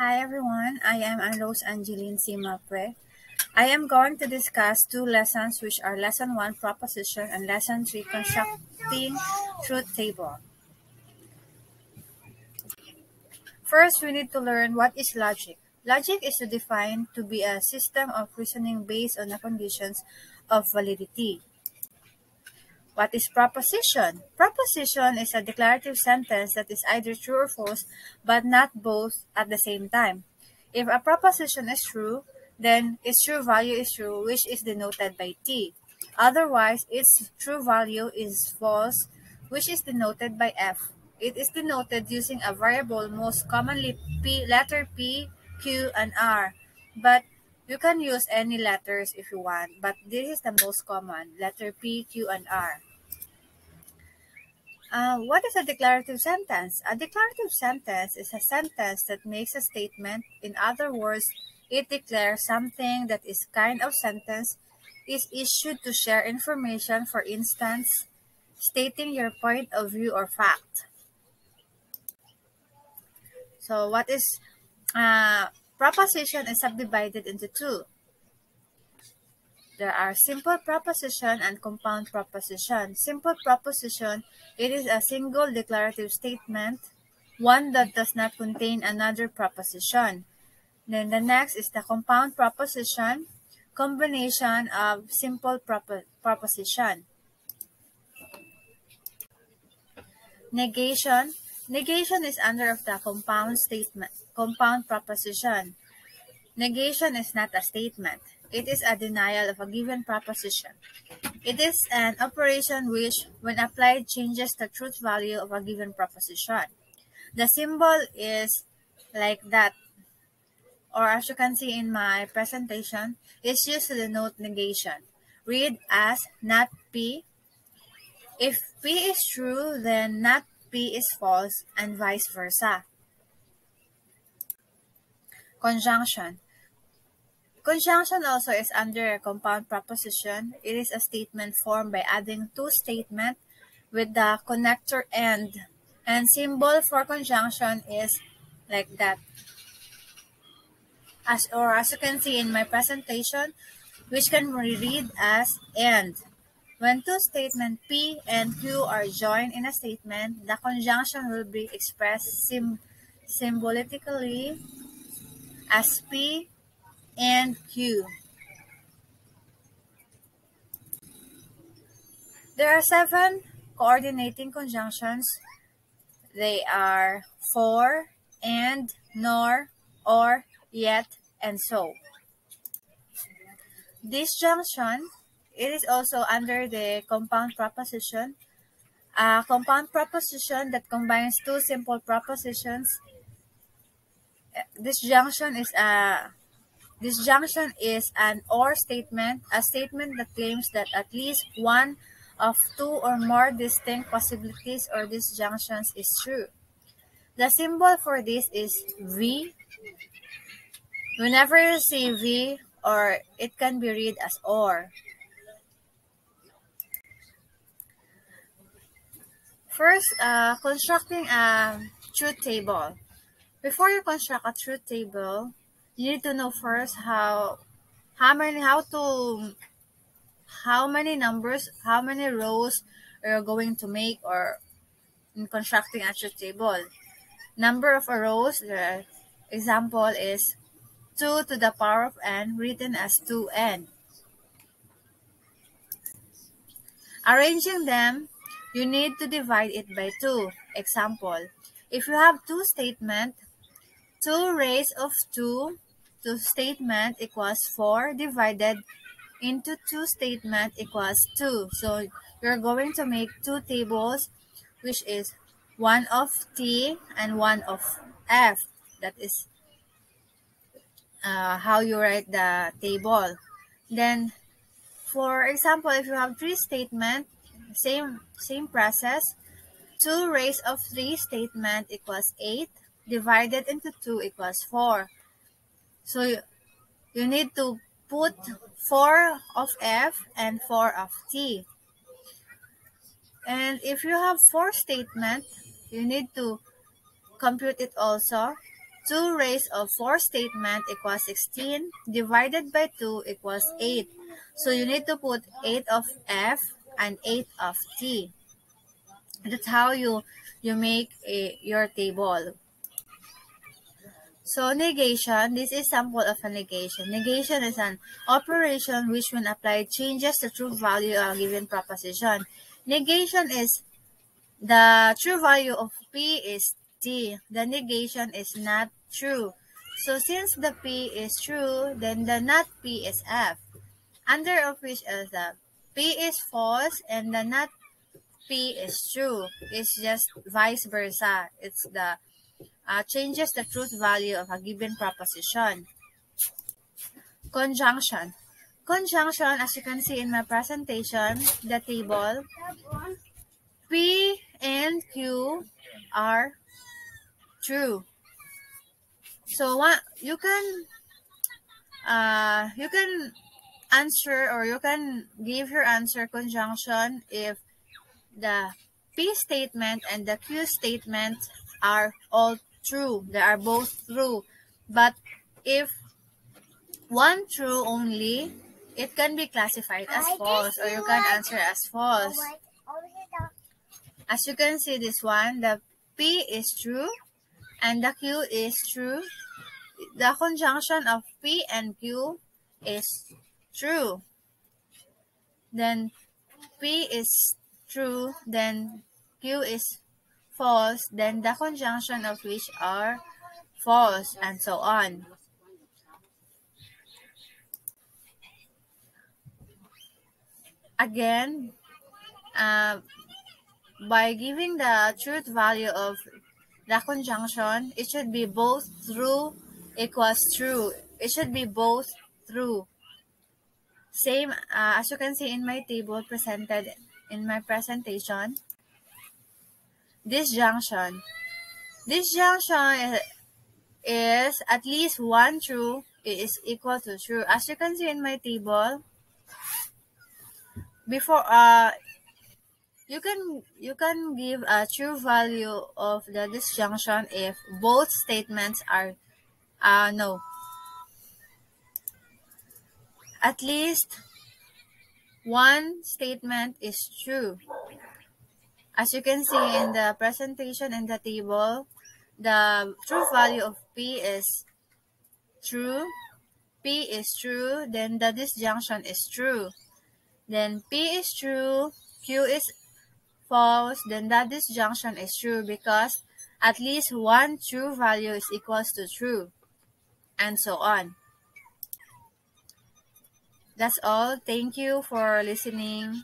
Hi everyone, I am Rose Angeline Simapwe. I am going to discuss two lessons which are Lesson 1 Proposition and Lesson 3 Constructing Truth Table. First, we need to learn what is logic. Logic is defined to be a system of reasoning based on the conditions of validity. What is proposition? Proposition is a declarative sentence that is either true or false, but not both at the same time. If a proposition is true, then its true value is true, which is denoted by T. Otherwise, its true value is false, which is denoted by F. It is denoted using a variable, most commonly letter P, Q, and R. But you can use any letters if you want, but this is the most common, letter P, Q, and R. What is a declarative sentence? A declarative sentence is a sentence that makes a statement. In other words, it declares something. That is kind of sentence is issued to share information, for instance, stating your point of view or fact. So what is proposition is subdivided into two. There are simple proposition and compound proposition. Simple proposition, it is a single declarative statement, one that does not contain another proposition. Then the next is the compound proposition, combination of simple proposition. Negation. Negation is under of the compound proposition. Negation is not a statement. It is a denial of a given proposition. It is an operation which, when applied, changes the truth value of a given proposition. The symbol is like that, or as you can see in my presentation, it's used to denote negation. Read as not P. If P is true, then not P is false, and vice versa. Conjunction. Conjunction also is under a compound proposition. It is a statement formed by adding two statements with the connector end. And symbol for conjunction is like that. As you can see in my presentation, which can be read as and. When two statements P and Q are joined in a statement, the conjunction will be expressed symbolically as P and Q. There are 7 coordinating conjunctions. They are for, and, nor, or, yet, and so. Disjunction, it is also under the compound proposition. A compound proposition that combines two simple propositions. Disjunction is an or statement, a statement that claims that at least one of two or more distinct possibilities or disjunctions is true. The symbol for this is V. Whenever you see V, or it can be read as or. First, constructing a truth table. Before you construct a truth table, you need to know first how many numbers, how many rows are you going to make, or in constructing a truth table. Number of rows, the example is 2 to the power of n, written as 2n. Arranging them, you need to divide it by 2. Example, if you have two statements, 2 raised of 2 to statement equals 4 divided into 2 statement equals 2. So you're going to make two tables, which is one of T and one of F. That is how you write the table. Then, for example, if you have 3 statements, same process. 2 raised of 3 statement equals 8 divided into 2 equals 4. So you need to put 4 of F and 4 of T. And if you have 4 statements, you need to compute it also. 2 raised of 4 statement equals 16 divided by 2 equals 8. So you need to put 8 of F and 8 of T. That's how you make your table. So negation, this is sample of a negation. Negation is an operation which when applied changes the true value of a given proposition. Negation is the true value of P is T. The negation is not true. So since the P is true, then the not P is F. Under of which is the P is false and the not P is true. It's just vice versa. It's the changes the truth value of a given proposition. Conjunction. Conjunction, as you can see in my presentation, the table, P and Q are true. So you can answer or you can give your answer conjunction if the P statement and the Q statement are all true. They are both true. But if one true only, it can be classified as false or you can answer as false. As you can see this one, the P is true and the Q is true. The conjunction of P and Q is true. Then P is true, then Q is false, then the conjunction of which are false, and so on. Again, by giving the truth value of the conjunction, it should be both true equals true. It should be both true. Same as you can see in my table presented in my presentation. Disjunction. Disjunction is at least one true is equal to true. As you can see in my table, before you can give a true value of the disjunction if both statements are no. At least one statement is true. As you can see in the presentation in the table, the true value of P is true, P is true, then the disjunction is true. Then P is true, Q is false, then the disjunction is true because at least one true value is equals to true, and so on. That's all. Thank you for listening.